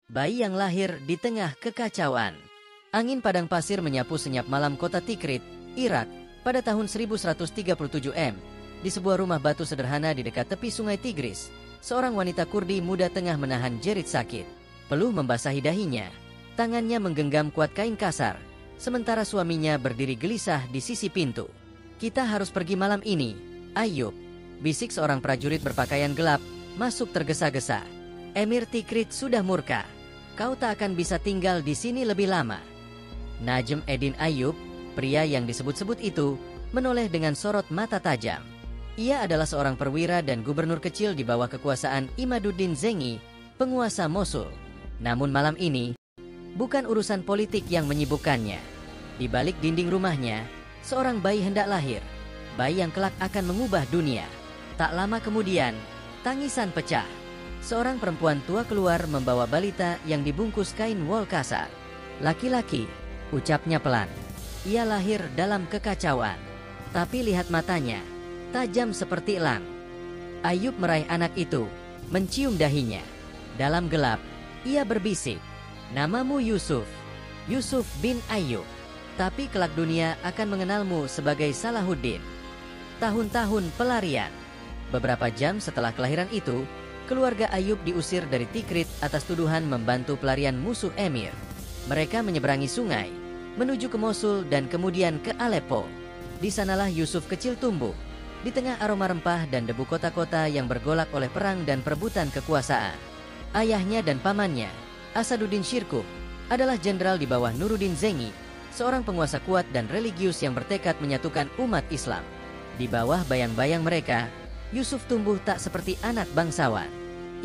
Bayi yang lahir di tengah kekacauan. Angin padang pasir menyapu senyap malam kota Tikrit, Irak, pada tahun 1137 M. Di sebuah rumah batu sederhana di dekat tepi sungai Tigris, seorang wanita Kurdi muda tengah menahan jerit sakit. Peluh membasahi dahinya. Tangannya menggenggam kuat kain kasar, sementara suaminya berdiri gelisah di sisi pintu. "Kita harus pergi malam ini, Ayub," bisik seorang prajurit berpakaian gelap, masuk tergesa-gesa. "Emir Tikrit sudah murka. Kau tak akan bisa tinggal di sini lebih lama." Najm Eddin Ayub, pria yang disebut-sebut itu, menoleh dengan sorot mata tajam. Ia adalah seorang perwira dan gubernur kecil di bawah kekuasaan Imaduddin Zengi, penguasa Mosul. Namun malam ini, bukan urusan politik yang menyibukkannya. Di balik dinding rumahnya, seorang bayi hendak lahir. Bayi yang kelak akan mengubah dunia. Tak lama kemudian, tangisan pecah. Seorang perempuan tua keluar membawa balita yang dibungkus kain wol kasar. "Laki-laki," ucapnya pelan. Ia lahir dalam kekacauan. Tapi lihat matanya, tajam seperti elang. Ayub meraih anak itu, mencium dahinya. Dalam gelap, ia berbisik, "Namamu Yusuf, Yusuf bin Ayub. Tapi kelak dunia akan mengenalmu sebagai Salahuddin." Tahun-tahun pelarian. Beberapa jam setelah kelahiran itu, keluarga Ayub diusir dari Tikrit atas tuduhan membantu pelarian musuh Emir. Mereka menyeberangi sungai, menuju ke Mosul dan kemudian ke Aleppo. Di sanalah Yusuf kecil tumbuh, di tengah aroma rempah dan debu kota-kota yang bergolak oleh perang dan perebutan kekuasaan. Ayahnya dan pamannya, Asaduddin Shirkuh, adalah jenderal di bawah Nuruddin Zengi, seorang penguasa kuat dan religius yang bertekad menyatukan umat Islam. Di bawah bayang-bayang mereka, Yusuf tumbuh tak seperti anak bangsawan.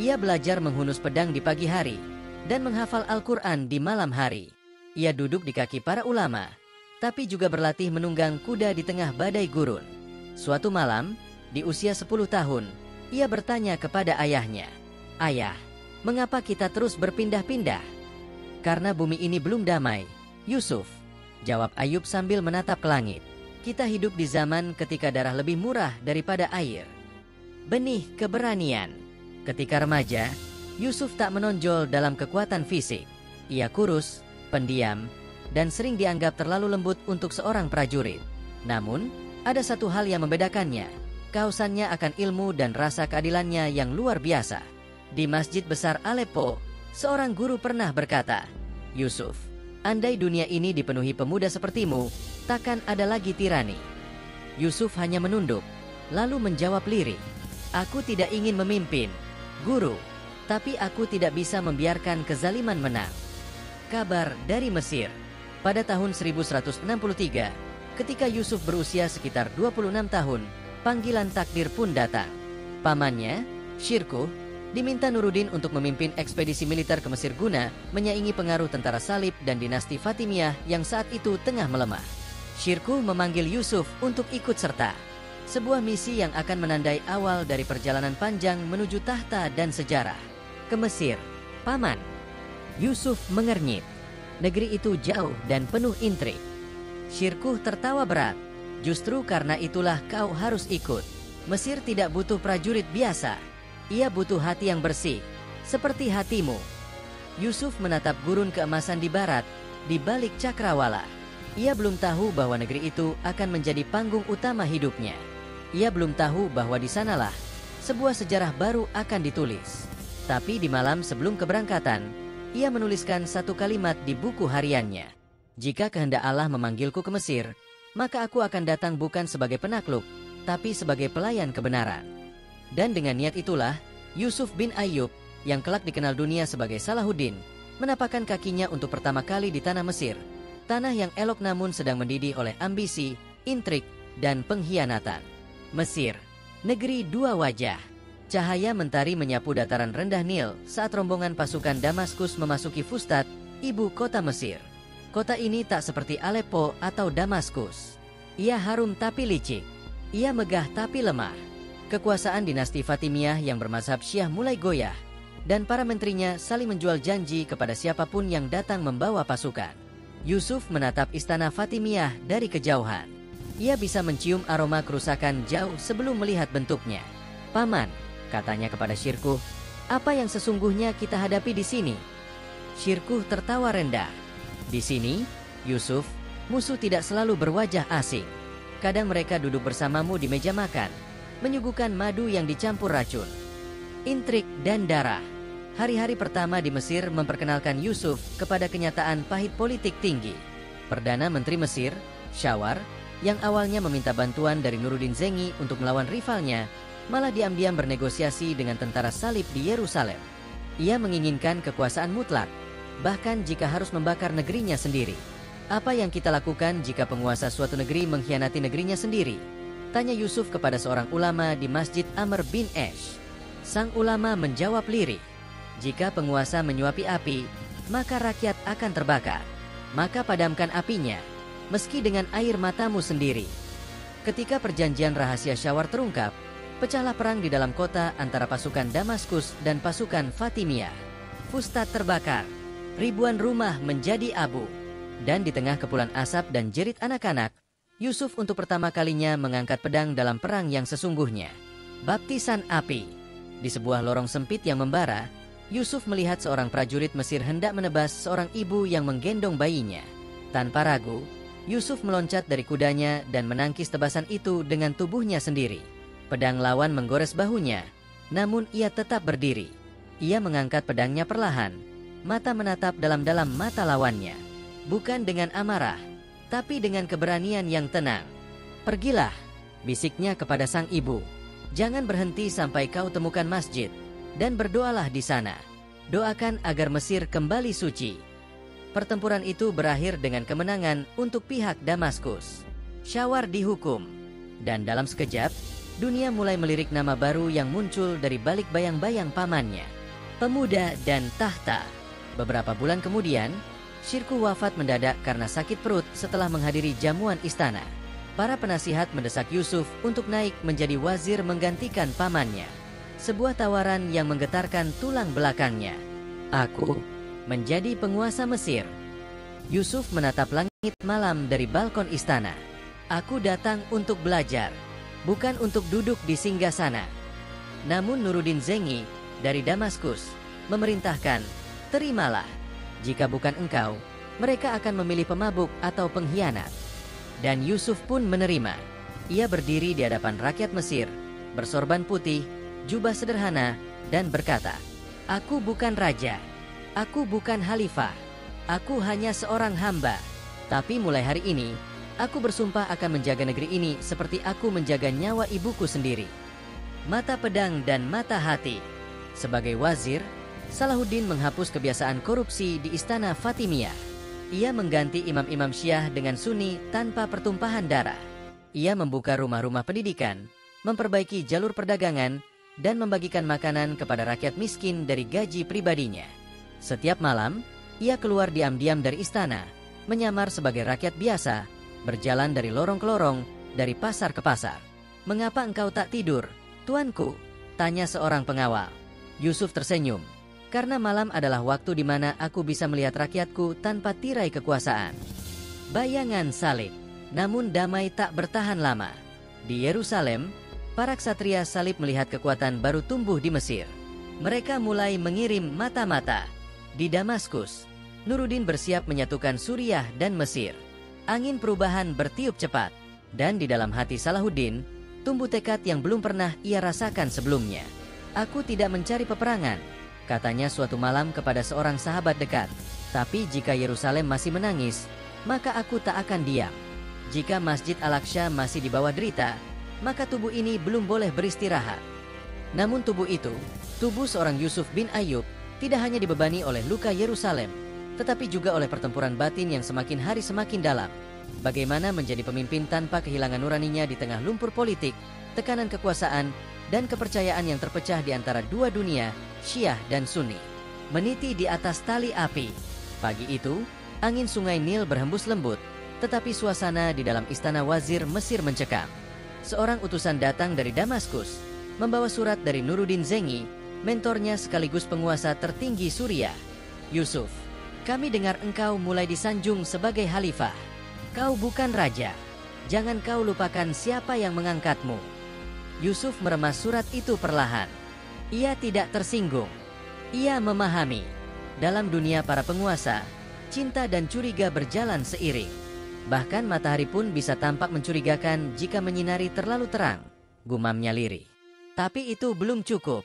Ia belajar menghunus pedang di pagi hari dan menghafal Al-Quran di malam hari. Ia duduk di kaki para ulama, tapi juga berlatih menunggang kuda di tengah badai gurun. Suatu malam, di usia 10 tahun, ia bertanya kepada ayahnya, "Ayah, mengapa kita terus berpindah-pindah?" "Karena bumi ini belum damai, Yusuf," jawab Ayub sambil menatap ke langit. "Kita hidup di zaman ketika darah lebih murah daripada air." Benih keberanian. Ketika remaja, Yusuf tak menonjol dalam kekuatan fisik. Ia kurus, pendiam, dan sering dianggap terlalu lembut untuk seorang prajurit. Namun, ada satu hal yang membedakannya, kausannya akan ilmu dan rasa keadilannya yang luar biasa. Di Masjid Besar Aleppo, seorang guru pernah berkata, "Yusuf, andai dunia ini dipenuhi pemuda sepertimu, takkan ada lagi tirani." Yusuf hanya menunduk, lalu menjawab lirih, "Aku tidak ingin memimpin, guru, tapi aku tidak bisa membiarkan kezaliman menang." Kabar dari Mesir. Pada tahun 1163, ketika Yusuf berusia sekitar 26 tahun, panggilan takdir pun datang. Pamannya, Shirkuh, diminta Nuruddin untuk memimpin ekspedisi militer ke Mesir guna menyaingi pengaruh tentara salib dan dinasti Fatimiyah yang saat itu tengah melemah. Shirkuh memanggil Yusuf untuk ikut serta. Sebuah misi yang akan menandai awal dari perjalanan panjang menuju tahta dan sejarah. "Ke Mesir, Paman." Yusuf mengernyit. Negeri itu jauh dan penuh intrik. Shirkuh tertawa berat. "Justru karena itulah kau harus ikut. Mesir tidak butuh prajurit biasa. Ia butuh hati yang bersih, seperti hatimu." Yusuf menatap gurun keemasan di barat, di balik cakrawala. Ia belum tahu bahwa negeri itu akan menjadi panggung utama hidupnya. Ia belum tahu bahwa di sanalah sebuah sejarah baru akan ditulis. Tapi di malam sebelum keberangkatan, ia menuliskan satu kalimat di buku hariannya. "Jika kehendak Allah memanggilku ke Mesir, maka aku akan datang bukan sebagai penakluk, tapi sebagai pelayan kebenaran." Dan dengan niat itulah, Yusuf bin Ayub, yang kelak dikenal dunia sebagai Salahuddin, menapakkan kakinya untuk pertama kali di tanah Mesir, tanah yang elok namun sedang mendidih oleh ambisi, intrik, dan pengkhianatan. Mesir, negeri dua wajah. Cahaya mentari menyapu dataran rendah Nil saat rombongan pasukan Damaskus memasuki Fustat, ibu kota Mesir. Kota ini tak seperti Aleppo atau Damaskus. Ia harum tapi licik. Ia megah tapi lemah. Kekuasaan dinasti Fatimiyah yang bermazhab Syiah mulai goyah, dan para menterinya saling menjual janji kepada siapapun yang datang membawa pasukan. Yusuf menatap istana Fatimiyah dari kejauhan. Ia bisa mencium aroma kerusakan jauh sebelum melihat bentuknya. "Paman," katanya kepada Shirkuh, "apa yang sesungguhnya kita hadapi di sini?" Syirkuh tertawa rendah. Di sini, Yusuf, musuh tidak selalu berwajah asing. Kadang mereka duduk bersamamu di meja makan, menyuguhkan madu yang dicampur racun. Intrik dan darah. Hari-hari pertama di Mesir memperkenalkan Yusuf kepada kenyataan pahit politik tinggi. Perdana Menteri Mesir, Shawar, yang awalnya meminta bantuan dari Nuruddin Zengi untuk melawan rivalnya, malah diam-diam bernegosiasi dengan tentara salib di Yerusalem. Ia menginginkan kekuasaan mutlak, bahkan jika harus membakar negerinya sendiri. Apa yang kita lakukan jika penguasa suatu negeri mengkhianati negerinya sendiri? Tanya Yusuf kepada seorang ulama di Masjid Amr bin Esh. Sang ulama menjawab lirih, jika penguasa menyuapi api, maka rakyat akan terbakar. Maka padamkan apinya, meski dengan air matamu sendiri. Ketika perjanjian rahasia Shawar terungkap, pecahlah perang di dalam kota antara pasukan Damaskus dan pasukan Fatimiyah. Fustat terbakar, ribuan rumah menjadi abu. Dan di tengah kepulan asap dan jerit anak-anak, Yusuf untuk pertama kalinya mengangkat pedang dalam perang yang sesungguhnya. Baptisan api. Di sebuah lorong sempit yang membara, Yusuf melihat seorang prajurit Mesir hendak menebas seorang ibu yang menggendong bayinya. Tanpa ragu, Yusuf meloncat dari kudanya dan menangkis tebasan itu dengan tubuhnya sendiri. Pedang lawan menggores bahunya, namun ia tetap berdiri. Ia mengangkat pedangnya perlahan, mata menatap dalam-dalam mata lawannya. Bukan dengan amarah, tapi dengan keberanian yang tenang. Pergilah, bisiknya kepada sang ibu. Jangan berhenti sampai kau temukan masjid, dan berdoalah di sana. Doakan agar Mesir kembali suci. Pertempuran itu berakhir dengan kemenangan untuk pihak Damaskus. Shawar dihukum, dan dalam sekejap, dunia mulai melirik nama baru yang muncul dari balik bayang-bayang pamannya. Pemuda dan tahta. Beberapa bulan kemudian, Syirkuh wafat mendadak karena sakit perut setelah menghadiri jamuan istana. Para penasihat mendesak Yusuf untuk naik menjadi wazir menggantikan pamannya. Sebuah tawaran yang menggetarkan tulang belakangnya. Aku menjadi penguasa Mesir. Yusuf menatap langit malam dari balkon istana. Aku datang untuk belajar, bukan untuk duduk di singgasana. Namun Nuruddin Zengi dari Damaskus memerintahkan, terimalah. Jika bukan engkau, mereka akan memilih pemabuk atau pengkhianat. Dan Yusuf pun menerima. Ia berdiri di hadapan rakyat Mesir, bersorban putih, jubah sederhana, dan berkata, "Aku bukan raja, aku bukan khalifah, aku hanya seorang hamba. Tapi mulai hari ini, aku bersumpah akan menjaga negeri ini seperti aku menjaga nyawa ibuku sendiri." Mata pedang dan mata hati. Sebagai wazir, Salahuddin menghapus kebiasaan korupsi di istana Fatimiyah. Ia mengganti imam-imam Syiah dengan Sunni tanpa pertumpahan darah. Ia membuka rumah-rumah pendidikan, memperbaiki jalur perdagangan, dan membagikan makanan kepada rakyat miskin dari gaji pribadinya. Setiap malam, ia keluar diam-diam dari istana, menyamar sebagai rakyat biasa, berjalan dari lorong ke lorong, dari pasar ke pasar. "Mengapa engkau tak tidur, tuanku?" tanya seorang pengawal. Yusuf tersenyum. "Karena malam adalah waktu di mana aku bisa melihat rakyatku tanpa tirai kekuasaan." Bayangan salib. Namun damai tak bertahan lama. Di Yerusalem, para ksatria salib melihat kekuatan baru tumbuh di Mesir. Mereka mulai mengirim mata-mata. Di Damaskus, Nuruddin bersiap menyatukan Suriah dan Mesir. Angin perubahan bertiup cepat. Dan di dalam hati Salahuddin, tumbuh tekad yang belum pernah ia rasakan sebelumnya. "Aku tidak mencari peperangan," katanya suatu malam kepada seorang sahabat dekat. "Tapi jika Yerusalem masih menangis, maka aku tak akan diam. Jika Masjid Al-Aqsa masih di bawah derita, maka tubuh ini belum boleh beristirahat." Namun tubuh itu, tubuh seorang Yusuf bin Ayyub, tidak hanya dibebani oleh luka Yerusalem, tetapi juga oleh pertempuran batin yang semakin hari semakin dalam. Bagaimana menjadi pemimpin tanpa kehilangan nuraninya di tengah lumpur politik, tekanan kekuasaan, dan kepercayaan yang terpecah di antara dua dunia, Syiah dan Sunni. Meniti di atas tali api. Pagi itu, angin sungai Nil berhembus lembut, tetapi suasana di dalam istana wazir Mesir mencekam. Seorang utusan datang dari Damaskus, membawa surat dari Nuruddin Zengi, mentornya sekaligus penguasa tertinggi Suriah. "Yusuf, kami dengar engkau mulai disanjung sebagai khalifah. Kau bukan raja. Jangan kau lupakan siapa yang mengangkatmu." Yusuf meremas surat itu perlahan. Ia tidak tersinggung. Ia memahami. Dalam dunia para penguasa, cinta dan curiga berjalan seiring. Bahkan matahari pun bisa tampak mencurigakan jika menyinari terlalu terang, gumamnya Liri. Tapi itu belum cukup.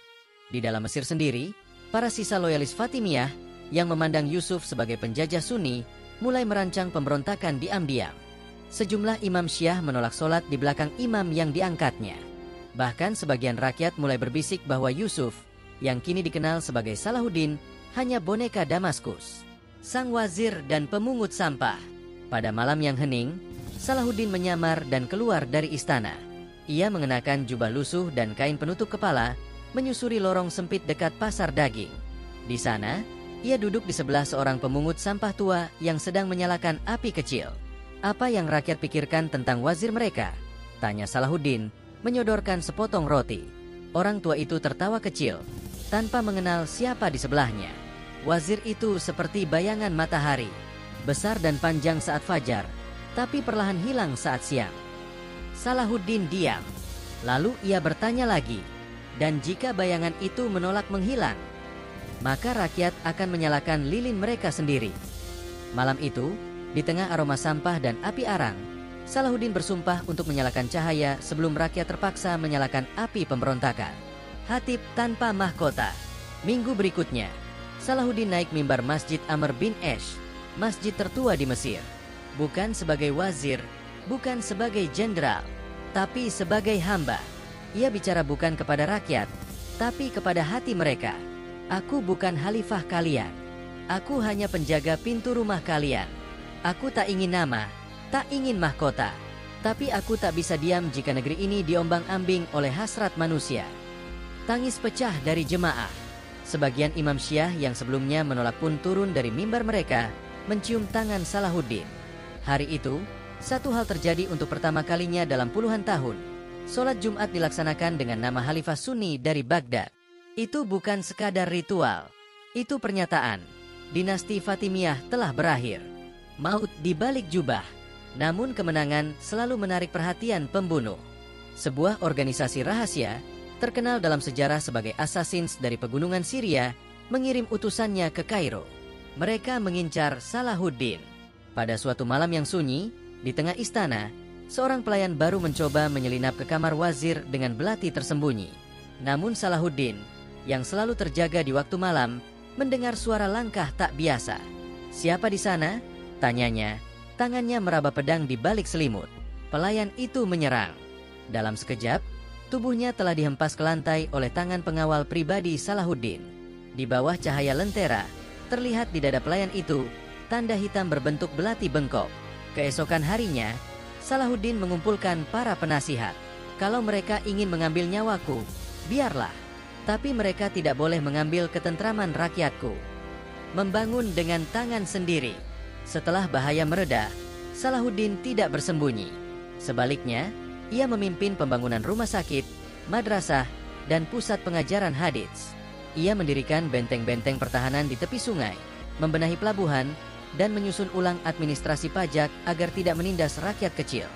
Di dalam Mesir sendiri, para sisa loyalis Fatimiyah yang memandang Yusuf sebagai penjajah Sunni mulai merancang pemberontakan diam-diam. Sejumlah imam Syiah menolak sholat di belakang imam yang diangkatnya. Bahkan sebagian rakyat mulai berbisik bahwa Yusuf, yang kini dikenal sebagai Salahuddin, hanya boneka Damaskus, sang wazir dan pemungut sampah. Pada malam yang hening, Salahuddin menyamar dan keluar dari istana. Ia mengenakan jubah lusuh dan kain penutup kepala, menyusuri lorong sempit dekat pasar daging. Di sana, ia duduk di sebelah seorang pemungut sampah tua yang sedang menyalakan api kecil. "Apa yang rakyat pikirkan tentang wazir mereka?" tanya Salahuddin, menyodorkan sepotong roti. Orang tua itu tertawa kecil, tanpa mengenal siapa di sebelahnya. Wazir itu seperti bayangan matahari, besar dan panjang saat fajar, tapi perlahan hilang saat siang. Salahuddin diam. Lalu ia bertanya lagi, "Dan jika bayangan itu menolak menghilang, maka rakyat akan menyalakan lilin mereka sendiri." Malam itu, di tengah aroma sampah dan api arang, Salahuddin bersumpah untuk menyalakan cahaya sebelum rakyat terpaksa menyalakan api pemberontakan. Khatib tanpa mahkota. Minggu berikutnya, Salahuddin naik mimbar Masjid Amr bin Esh, masjid tertua di Mesir. Bukan sebagai wazir, bukan sebagai jenderal, tapi sebagai hamba. Ia bicara bukan kepada rakyat, tapi kepada hati mereka. "Aku bukan khalifah kalian. Aku hanya penjaga pintu rumah kalian. Aku tak ingin nama, tak ingin mahkota. Tapi aku tak bisa diam jika negeri ini diombang-ambing oleh hasrat manusia." Tangis pecah dari jemaah. Sebagian imam Syiah yang sebelumnya menolak pun turun dari mimbar mereka, mencium tangan Salahuddin. Hari itu, satu hal terjadi untuk pertama kalinya dalam puluhan tahun. Sholat Jumat dilaksanakan dengan nama Khalifah Sunni dari Baghdad. Itu bukan sekadar ritual. Itu pernyataan. Dinasti Fatimiyah telah berakhir. Maut di balik jubah. Namun kemenangan selalu menarik perhatian pembunuh. Sebuah organisasi rahasia, terkenal dalam sejarah sebagai Assassins dari pegunungan Syria, mengirim utusannya ke Kairo. Mereka mengincar Salahuddin. Pada suatu malam yang sunyi, di tengah istana, seorang pelayan baru mencoba menyelinap ke kamar wazir dengan belati tersembunyi. Namun Salahuddin, yang selalu terjaga di waktu malam, mendengar suara langkah tak biasa. "Siapa di sana?" tanyanya. Tangannya meraba pedang di balik selimut. Pelayan itu menyerang. Dalam sekejap, tubuhnya telah dihempas ke lantai oleh tangan pengawal pribadi Salahuddin. Di bawah cahaya lentera, terlihat di dada pelayan itu tanda hitam berbentuk belati bengkok. Keesokan harinya, Salahuddin mengumpulkan para penasihat. "Kalau mereka ingin mengambil nyawaku, biarlah. Tapi mereka tidak boleh mengambil ketentraman rakyatku." Membangun dengan tangan sendiri. Setelah bahaya mereda, Salahuddin tidak bersembunyi. Sebaliknya, ia memimpin pembangunan rumah sakit, madrasah, dan pusat pengajaran hadits. Ia mendirikan benteng-benteng pertahanan di tepi sungai, membenahi pelabuhan, dan menyusun ulang administrasi pajak agar tidak menindas rakyat kecil.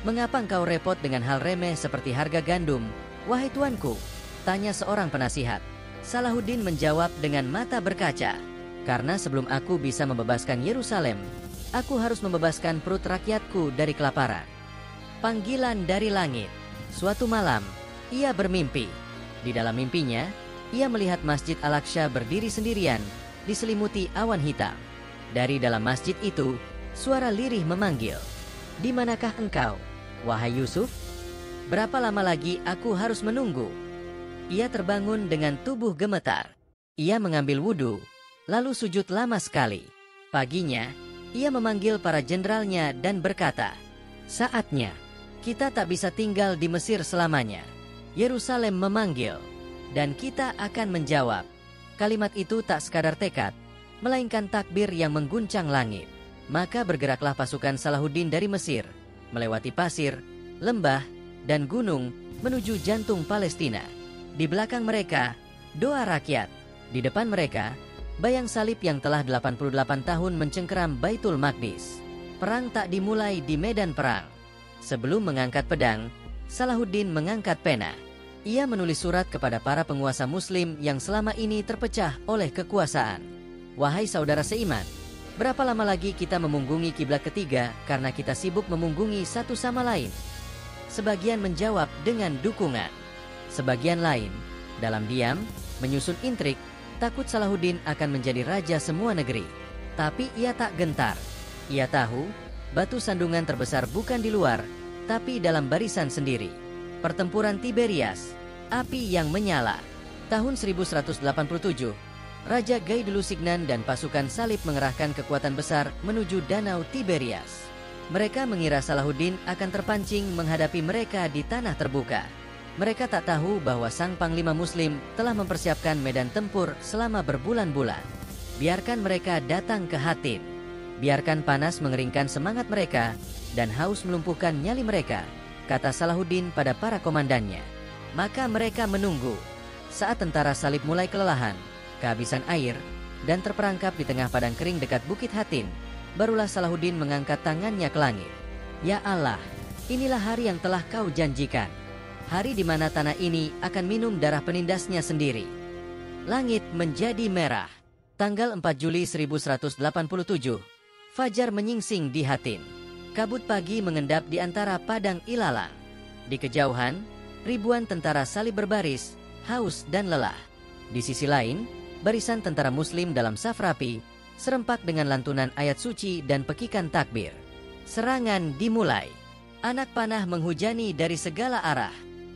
"Mengapa engkau repot dengan hal remeh seperti harga gandum, wahai tuanku?" tanya seorang penasihat. Salahuddin menjawab dengan mata berkaca. "Karena sebelum aku bisa membebaskan Yerusalem, aku harus membebaskan perut rakyatku dari kelaparan." Panggilan dari langit. Suatu malam, ia bermimpi. Di dalam mimpinya, ia melihat Masjid Al-Aqsa berdiri sendirian, diselimuti awan hitam. Dari dalam masjid itu, suara lirih memanggil, "Di manakah engkau, wahai Yusuf? Berapa lama lagi aku harus menunggu?" Ia terbangun dengan tubuh gemetar. Ia mengambil wudhu, lalu sujud lama sekali. Paginya, ia memanggil para jenderalnya dan berkata, "Saatnya. Kita tak bisa tinggal di Mesir selamanya. Yerusalem memanggil, dan kita akan menjawab." Kalimat itu tak sekadar tekad, melainkan takbir yang mengguncang langit. Maka bergeraklah pasukan Salahuddin dari Mesir, melewati pasir, lembah, dan gunung, menuju jantung Palestina. Di belakang mereka, doa rakyat. Di depan mereka, bayang salib yang telah 88 tahun mencengkeram Baitul Maqdis. Perang tak dimulai di medan perang. Sebelum mengangkat pedang, Salahuddin mengangkat pena. Ia menulis surat kepada para penguasa muslim yang selama ini terpecah oleh kekuasaan. Wahai saudara seiman, berapa lama lagi kita memunggungi kiblat ketiga karena kita sibuk memunggungi satu sama lain? Sebagian menjawab dengan dukungan. Sebagian lain, dalam diam, menyusun intrik, takut Salahuddin akan menjadi raja semua negeri. Tapi ia tak gentar. Ia tahu, batu sandungan terbesar bukan di luar, tapi dalam barisan sendiri. Pertempuran Tiberias, api yang menyala. Tahun 1187, Raja Gai de Lusignan dan pasukan salib mengerahkan kekuatan besar menuju Danau Tiberias. Mereka mengira Salahuddin akan terpancing menghadapi mereka di tanah terbuka. Mereka tak tahu bahwa sang panglima muslim telah mempersiapkan medan tempur selama berbulan-bulan. Biarkan mereka datang ke Hattin. Biarkan panas mengeringkan semangat mereka dan haus melumpuhkan nyali mereka, kata Salahuddin pada para komandannya. Maka mereka menunggu. Saat tentara salib mulai kelelahan, kehabisan air, dan terperangkap di tengah padang kering dekat Bukit Hattin, barulah Salahuddin mengangkat tangannya ke langit. Ya Allah, inilah hari yang telah kau janjikan. Hari di mana tanah ini akan minum darah penindasnya sendiri. Langit menjadi merah. Tanggal 4 Juli 1187, fajar menyingsing di Hattin. Kabut pagi mengendap di antara padang ilalang. Di kejauhan, ribuan tentara salib berbaris, haus dan lelah. Di sisi lain, barisan tentara muslim dalam saf rapi, serempak dengan lantunan ayat suci dan pekikan takbir. Serangan dimulai. Anak panah menghujani dari segala arah.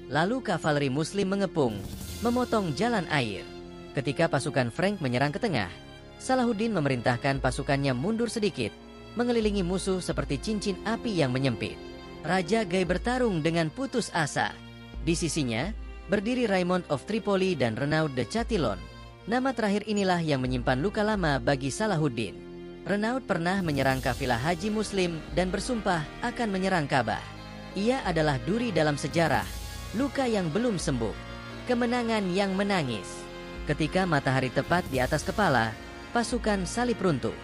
Lalu kavaleri muslim mengepung, memotong jalan air. Ketika pasukan Frank menyerang ke tengah, Salahuddin memerintahkan pasukannya mundur sedikit, mengelilingi musuh seperti cincin api yang menyempit. Raja Gai bertarung dengan putus asa. Di sisinya, berdiri Raymond of Tripoli dan Renaud de Chatillon. Nama terakhir inilah yang menyimpan luka lama bagi Salahuddin. Renaud pernah menyerang kafilah haji muslim dan bersumpah akan menyerang Ka'bah. Ia adalah duri dalam sejarah, luka yang belum sembuh, kemenangan yang menangis. Ketika matahari tepat di atas kepala, pasukan salib runtuh.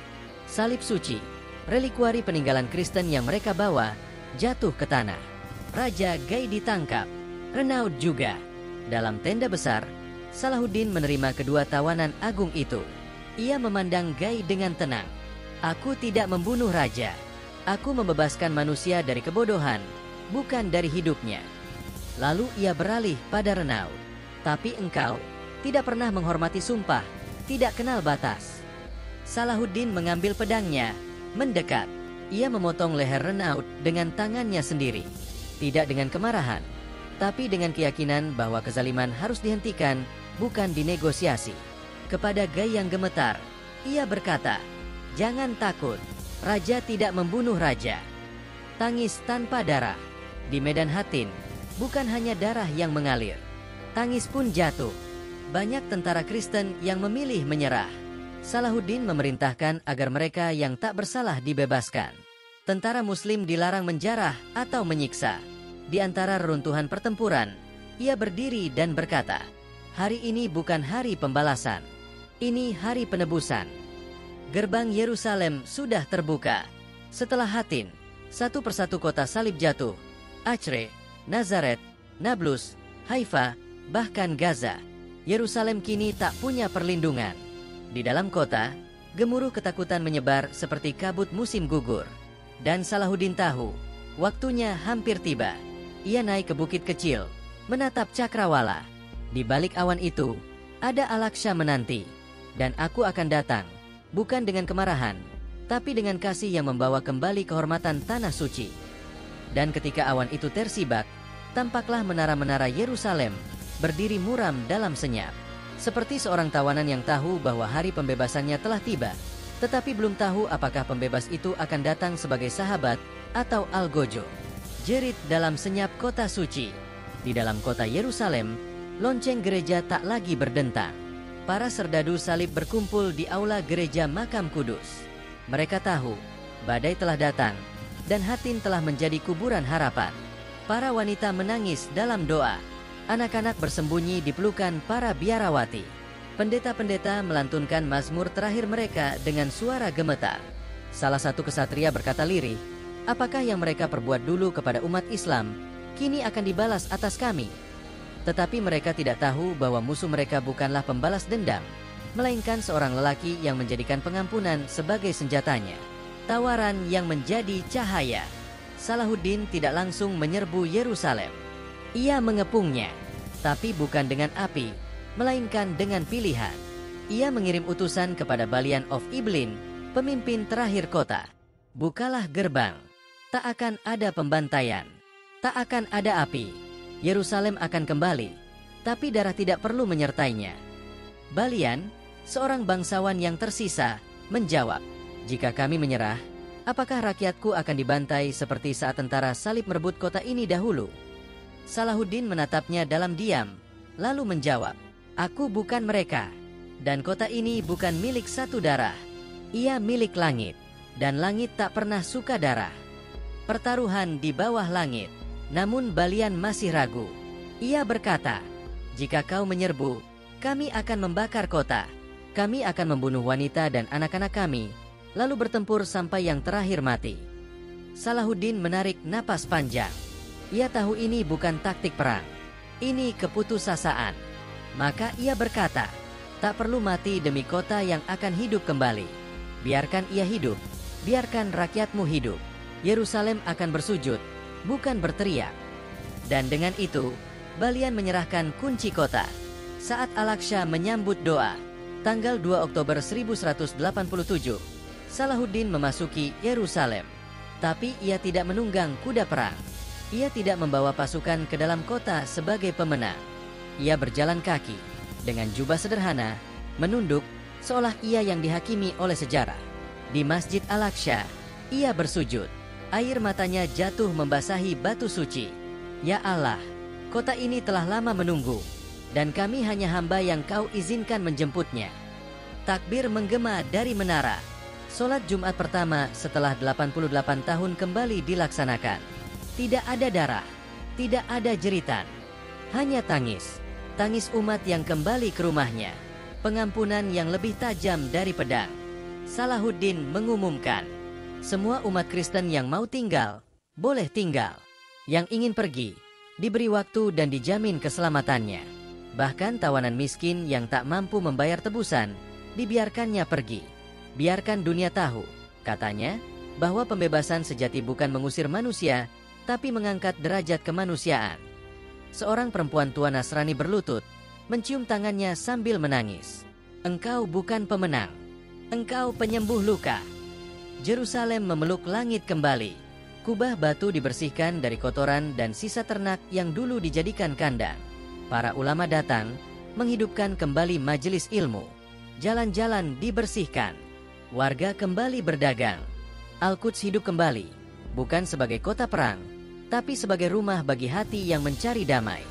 Salib suci, relikuari peninggalan Kristen yang mereka bawa, jatuh ke tanah. Raja Gai ditangkap, Renaud juga. Dalam tenda besar, Salahuddin menerima kedua tawanan agung itu. Ia memandang Gai dengan tenang. Aku tidak membunuh raja. Aku membebaskan manusia dari kebodohan, bukan dari hidupnya. Lalu ia beralih pada Renaud. Tapi engkau tidak pernah menghormati sumpah, tidak kenal batas. Salahuddin mengambil pedangnya, mendekat. Ia memotong leher Renaud dengan tangannya sendiri. Tidak dengan kemarahan, tapi dengan keyakinan bahwa kezaliman harus dihentikan, bukan dinegosiasi. Kepada Gai yang gemetar, ia berkata, "Jangan takut, raja tidak membunuh raja." Tangis tanpa darah. Di medan Hattin, bukan hanya darah yang mengalir. Tangis pun jatuh. Banyak tentara Kristen yang memilih menyerah. Salahuddin memerintahkan agar mereka yang tak bersalah dibebaskan. Tentara muslim dilarang menjarah atau menyiksa. Di antara reruntuhan pertempuran, ia berdiri dan berkata, "Hari ini bukan hari pembalasan. Ini hari penebusan." Gerbang Yerusalem sudah terbuka. Setelah Hattin, satu persatu kota salib jatuh. Acre, Nazaret, Nablus, Haifa, bahkan Gaza. Yerusalem kini tak punya perlindungan. Di dalam kota, gemuruh ketakutan menyebar seperti kabut musim gugur. Dan Salahuddin tahu, waktunya hampir tiba. Ia naik ke bukit kecil, menatap cakrawala. Di balik awan itu, ada Al-Aqsa menanti. Dan aku akan datang, bukan dengan kemarahan, tapi dengan kasih yang membawa kembali kehormatan tanah suci. Dan ketika awan itu tersibak, tampaklah menara-menara Yerusalem berdiri muram dalam senyap. Seperti seorang tawanan yang tahu bahwa hari pembebasannya telah tiba, tetapi belum tahu apakah pembebas itu akan datang sebagai sahabat atau algojo. Jerit dalam senyap kota suci. Di dalam kota Yerusalem, lonceng gereja tak lagi berdentang. Para serdadu salib berkumpul di aula gereja Makam Kudus. Mereka tahu, badai telah datang, dan Hattin telah menjadi kuburan harapan. Para wanita menangis dalam doa. Anak-anak bersembunyi di pelukan para biarawati. Pendeta-pendeta melantunkan mazmur terakhir mereka dengan suara gemetar. Salah satu kesatria berkata lirih, "Apakah yang mereka perbuat dulu kepada umat Islam, kini akan dibalas atas kami?" Tetapi mereka tidak tahu bahwa musuh mereka bukanlah pembalas dendam. melainkan seorang lelaki yang menjadikan pengampunan sebagai senjatanya. Tawaran yang menjadi cahaya. Salahuddin tidak langsung menyerbu Yerusalem. Ia mengepungnya, tapi bukan dengan api, melainkan dengan pilihan. Ia mengirim utusan kepada Balian of Ibelin, pemimpin terakhir kota. Bukalah gerbang. Tak akan ada pembantaian. Tak akan ada api. Yerusalem akan kembali, tapi darah tidak perlu menyertainya. Balian, seorang bangsawan yang tersisa, menjawab, "Jika kami menyerah, apakah rakyatku akan dibantai seperti saat tentara salib merebut kota ini dahulu?" Salahuddin menatapnya dalam diam, lalu menjawab, "Aku bukan mereka, dan kota ini bukan milik satu darah. Ia milik langit, dan langit tak pernah suka darah." Pertaruhan di bawah langit. Namun Balian masih ragu. Ia berkata, "Jika kau menyerbu, kami akan membakar kota. Kami akan membunuh wanita dan anak-anak kami, lalu bertempur sampai yang terakhir mati." Salahuddin menarik napas panjang. Ia tahu ini bukan taktik perang. Ini keputusasaan. Maka ia berkata, "Tak perlu mati demi kota yang akan hidup kembali. Biarkan ia hidup. Biarkan rakyatmu hidup. Yerusalem akan bersujud, bukan berteriak." Dan dengan itu, Balian menyerahkan kunci kota. Saat Al-Aqsa menyambut doa, tanggal 2 Oktober 1187, Salahuddin memasuki Yerusalem. Tapi ia tidak menunggang kuda perang. Ia tidak membawa pasukan ke dalam kota sebagai pemenang. Ia berjalan kaki, dengan jubah sederhana, menunduk, seolah ia yang dihakimi oleh sejarah. Di Masjid Al-Aqsa, ia bersujud. Air matanya jatuh membasahi batu suci. "Ya Allah, kota ini telah lama menunggu, dan kami hanya hamba yang kau izinkan menjemputnya." Takbir menggema dari menara. Solat Jumat pertama setelah 88 tahun kembali dilaksanakan. Tidak ada darah, tidak ada jeritan, hanya tangis. Tangis umat yang kembali ke rumahnya. Pengampunan yang lebih tajam dari pedang. Salahuddin mengumumkan, semua umat Kristen yang mau tinggal, boleh tinggal. Yang ingin pergi, diberi waktu dan dijamin keselamatannya. Bahkan tawanan miskin yang tak mampu membayar tebusan, dibiarkannya pergi. "Biarkan dunia tahu," katanya, "bahwa pembebasan sejati bukan mengusir manusia, tapi mengangkat derajat kemanusiaan." Seorang perempuan tua Nasrani berlutut, mencium tangannya sambil menangis. "Engkau bukan pemenang. Engkau penyembuh luka." Yerusalem memeluk langit kembali. Kubah batu dibersihkan dari kotoran dan sisa ternak yang dulu dijadikan kandang. Para ulama datang, menghidupkan kembali majelis ilmu. Jalan-jalan dibersihkan. Warga kembali berdagang. Al-Quds hidup kembali, bukan sebagai kota perang, tapi sebagai rumah bagi hati yang mencari damai.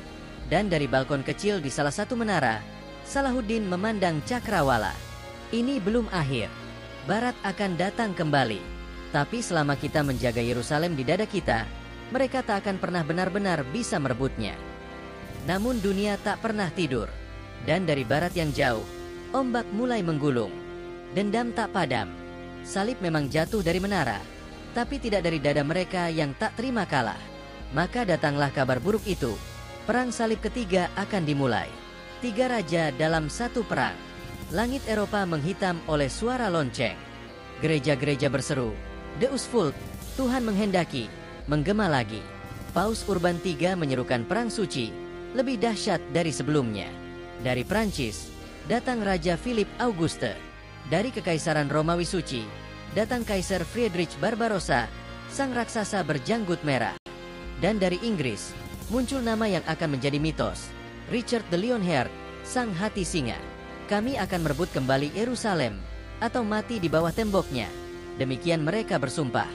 Dan dari balkon kecil di salah satu menara, Salahuddin memandang cakrawala. Ini belum akhir. Barat akan datang kembali. Tapi selama kita menjaga Yerusalem di dada kita, mereka tak akan pernah benar-benar bisa merebutnya. Namun dunia tak pernah tidur. Dan dari barat yang jauh, ombak mulai menggulung. Dendam tak padam. Salib memang jatuh dari menara, tapi tidak dari dada mereka yang tak terima kalah. Maka datanglah kabar buruk itu. Perang salib ketiga akan dimulai. 3 raja dalam satu perang. Langit Eropa menghitam oleh suara lonceng. Gereja-gereja berseru, "Deus vult," Tuhan menghendaki, menggema lagi. Paus Urban III menyerukan perang suci, lebih dahsyat dari sebelumnya. Dari Prancis, datang Raja Philip Auguste. Dari Kekaisaran Romawi Suci, datang Kaisar Friedrich Barbarossa, sang raksasa berjanggut merah. Dan dari Inggris, muncul nama yang akan menjadi mitos, Richard the Lionheart, sang hati singa. "Kami akan merebut kembali Yerusalem, atau mati di bawah temboknya." Demikian mereka bersumpah.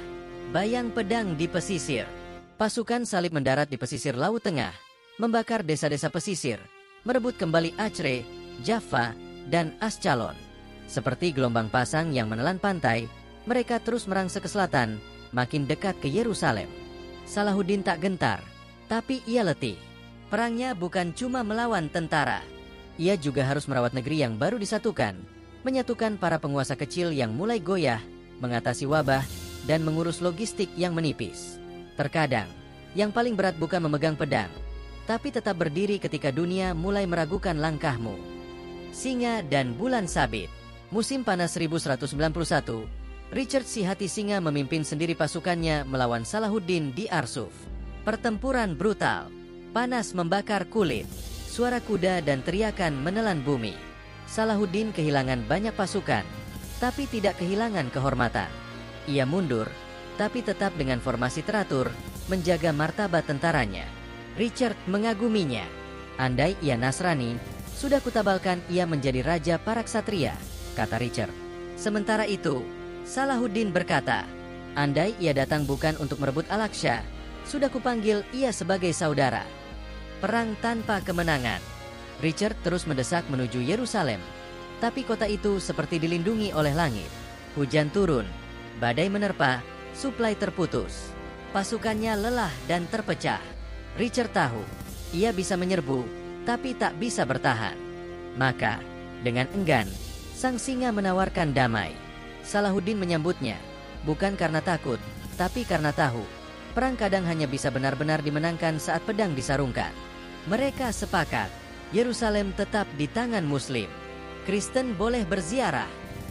Bayang pedang di pesisir. Pasukan salib mendarat di pesisir Laut Tengah, membakar desa-desa pesisir, merebut kembali Acre, Jaffa, dan Ascalon. Seperti gelombang pasang yang menelan pantai, mereka terus merangsek ke selatan, makin dekat ke Yerusalem. Salahuddin tak gentar, tapi ia letih. Perangnya bukan cuma melawan tentara. Ia juga harus merawat negeri yang baru disatukan, menyatukan para penguasa kecil yang mulai goyah, mengatasi wabah, dan mengurus logistik yang menipis. Terkadang, yang paling berat bukan memegang pedang, tapi tetap berdiri ketika dunia mulai meragukan langkahmu. Singa dan Bulan Sabit. Musim panas 1191, Richard si Hati Singa memimpin sendiri pasukannya melawan Salahuddin di Arsuf. Pertempuran brutal, panas membakar kulit, suara kuda dan teriakan menelan bumi. Salahuddin kehilangan banyak pasukan, tapi tidak kehilangan kehormatan. Ia mundur, tapi tetap dengan formasi teratur, menjaga martabat tentaranya. Richard mengaguminya. Andai ia Nasrani, sudah kutabalkan ia menjadi raja para ksatria, kata Richard. Sementara itu, Salahuddin berkata, andai ia datang bukan untuk merebut Al-Aqsa, sudah kupanggil ia sebagai saudara. Perang tanpa kemenangan. Richard terus mendesak menuju Yerusalem, tapi kota itu seperti dilindungi oleh langit. Hujan turun, badai menerpa, suplai terputus. Pasukannya lelah dan terpecah. Richard tahu, ia bisa menyerbu, tapi tak bisa bertahan. Maka, dengan enggan, sang singa menawarkan damai. Salahuddin menyambutnya, bukan karena takut, tapi karena tahu, perang kadang hanya bisa benar-benar dimenangkan saat pedang disarungkan. Mereka sepakat, Yerusalem tetap di tangan Muslim. Kristen boleh berziarah,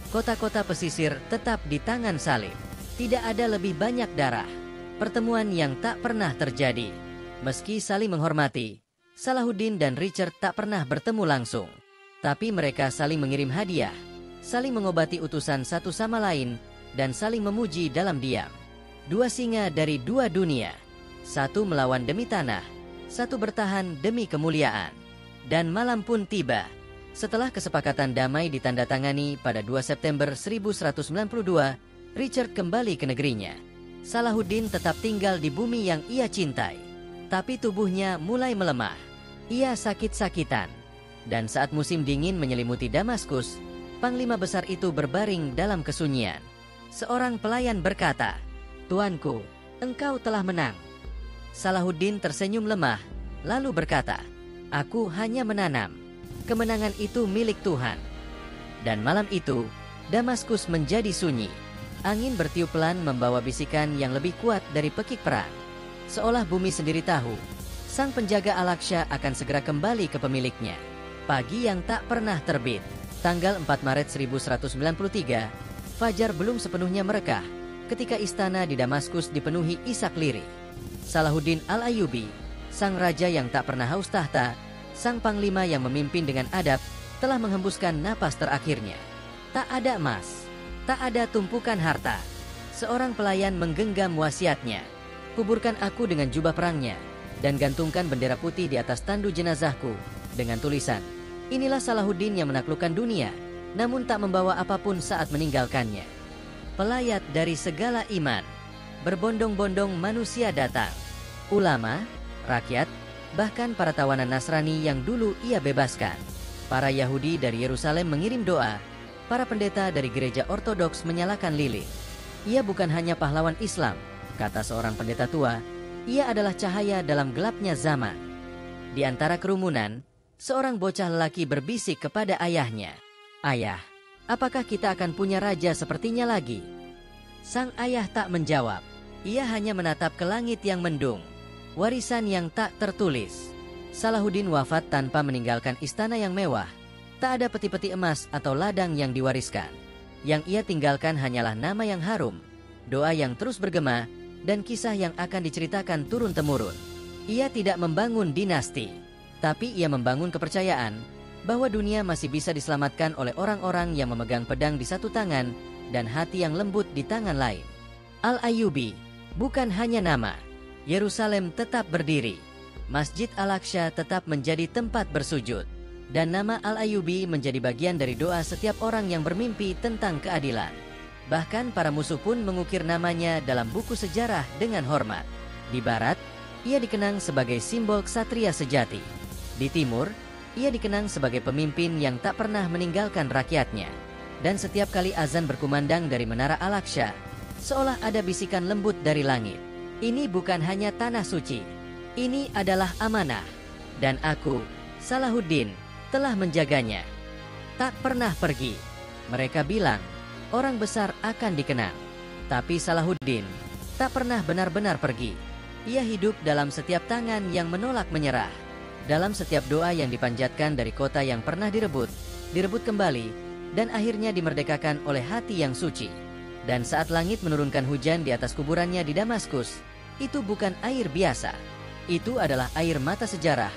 kota-kota pesisir tetap di tangan salib. Tidak ada lebih banyak darah. Pertemuan yang tak pernah terjadi. Meski saling menghormati, Salahuddin dan Richard tak pernah bertemu langsung. Tapi mereka saling mengirim hadiah, saling mengobati utusan satu sama lain, dan saling memuji dalam diam. Dua singa dari dua dunia, satu melawan demi tanah, satu bertahan demi kemuliaan. Dan malam pun tiba. Setelah kesepakatan damai ditandatangani pada 2 September 1192, Richard kembali ke negerinya. Salahuddin tetap tinggal di bumi yang ia cintai, tapi tubuhnya mulai melemah. Ia sakit-sakitan. Dan saat musim dingin menyelimuti Damaskus, panglima besar itu berbaring dalam kesunyian. Seorang pelayan berkata, "Tuanku, engkau telah menang." Salahuddin tersenyum lemah, lalu berkata, "Aku hanya menanam. Kemenangan itu milik Tuhan." Dan malam itu, Damaskus menjadi sunyi. Angin bertiup pelan membawa bisikan yang lebih kuat dari pekik perang. Seolah bumi sendiri tahu, sang penjaga Al-Aqsa akan segera kembali ke pemiliknya. Pagi yang tak pernah terbit, tanggal 4 Maret 1193, fajar belum sepenuhnya merekah ketika istana di Damaskus dipenuhi isak lirih. Salahuddin Al-Ayyubi, sang raja yang tak pernah haus tahta, sang panglima yang memimpin dengan adab, telah menghembuskan napas terakhirnya. Tak ada emas, tak ada tumpukan harta. Seorang pelayan menggenggam wasiatnya. "Kuburkan aku dengan jubah perangnya, dan gantungkan bendera putih di atas tandu jenazahku," dengan tulisan, "Inilah Salahuddin yang menaklukkan dunia, namun tak membawa apapun saat meninggalkannya." Pelayat dari segala iman, berbondong-bondong manusia datang. Ulama, rakyat, bahkan para tawanan Nasrani yang dulu ia bebaskan. Para Yahudi dari Yerusalem mengirim doa. Para pendeta dari gereja Ortodoks menyalakan lilin. "Ia bukan hanya pahlawan Islam," kata seorang pendeta tua, "ia adalah cahaya dalam gelapnya zaman." Di antara kerumunan, seorang bocah lelaki berbisik kepada ayahnya, "Ayah, apakah kita akan punya raja sepertinya lagi?" Sang ayah tak menjawab. Ia hanya menatap ke langit yang mendung. Warisan yang tak tertulis. Salahuddin wafat tanpa meninggalkan istana yang mewah. Tak ada peti-peti emas atau ladang yang diwariskan. Yang ia tinggalkan hanyalah nama yang harum, doa yang terus bergema, dan kisah yang akan diceritakan turun-temurun. Ia tidak membangun dinasti, tapi ia membangun kepercayaan bahwa dunia masih bisa diselamatkan oleh orang-orang yang memegang pedang di satu tangan dan hati yang lembut di tangan lain. Al-Ayyubi bukan hanya nama. Yerusalem tetap berdiri. Masjid Al-Aqsa tetap menjadi tempat bersujud. Dan nama Al-Ayyubi menjadi bagian dari doa setiap orang yang bermimpi tentang keadilan. Bahkan para musuh pun mengukir namanya dalam buku sejarah dengan hormat. Di barat, ia dikenang sebagai simbol ksatria sejati. Di timur, ia dikenang sebagai pemimpin yang tak pernah meninggalkan rakyatnya. Dan setiap kali azan berkumandang dari menara Al-Aqsa, seolah ada bisikan lembut dari langit. "Ini bukan hanya tanah suci. Ini adalah amanah. Dan aku, Salahuddin, telah menjaganya. Tak pernah pergi." Mereka bilang, orang besar akan dikenang. Tapi Salahuddin tak pernah benar-benar pergi. Ia hidup dalam setiap tangan yang menolak menyerah. Dalam setiap doa yang dipanjatkan dari kota yang pernah direbut, direbut kembali, dan akhirnya dimerdekakan oleh hati yang suci. Dan saat langit menurunkan hujan di atas kuburannya di Damaskus, itu bukan air biasa. Itu adalah air mata sejarah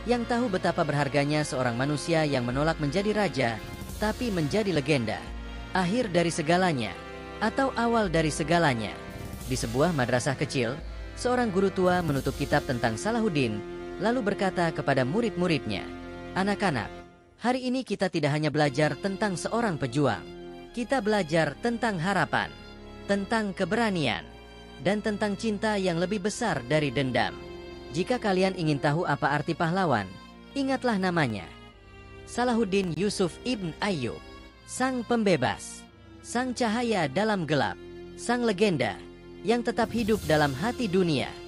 yang tahu betapa berharganya seorang manusia yang menolak menjadi raja, tapi menjadi legenda. Akhir dari segalanya, atau awal dari segalanya. Di sebuah madrasah kecil, seorang guru tua menutup kitab tentang Salahuddin, lalu berkata kepada murid-muridnya, "Anak-anak, hari ini kita tidak hanya belajar tentang seorang pejuang. Kita belajar tentang harapan, tentang keberanian, dan tentang cinta yang lebih besar dari dendam. Jika kalian ingin tahu apa arti pahlawan, ingatlah namanya. Salahuddin Yusuf ibn Ayyub, sang pembebas, sang cahaya dalam gelap, sang legenda yang tetap hidup dalam hati dunia."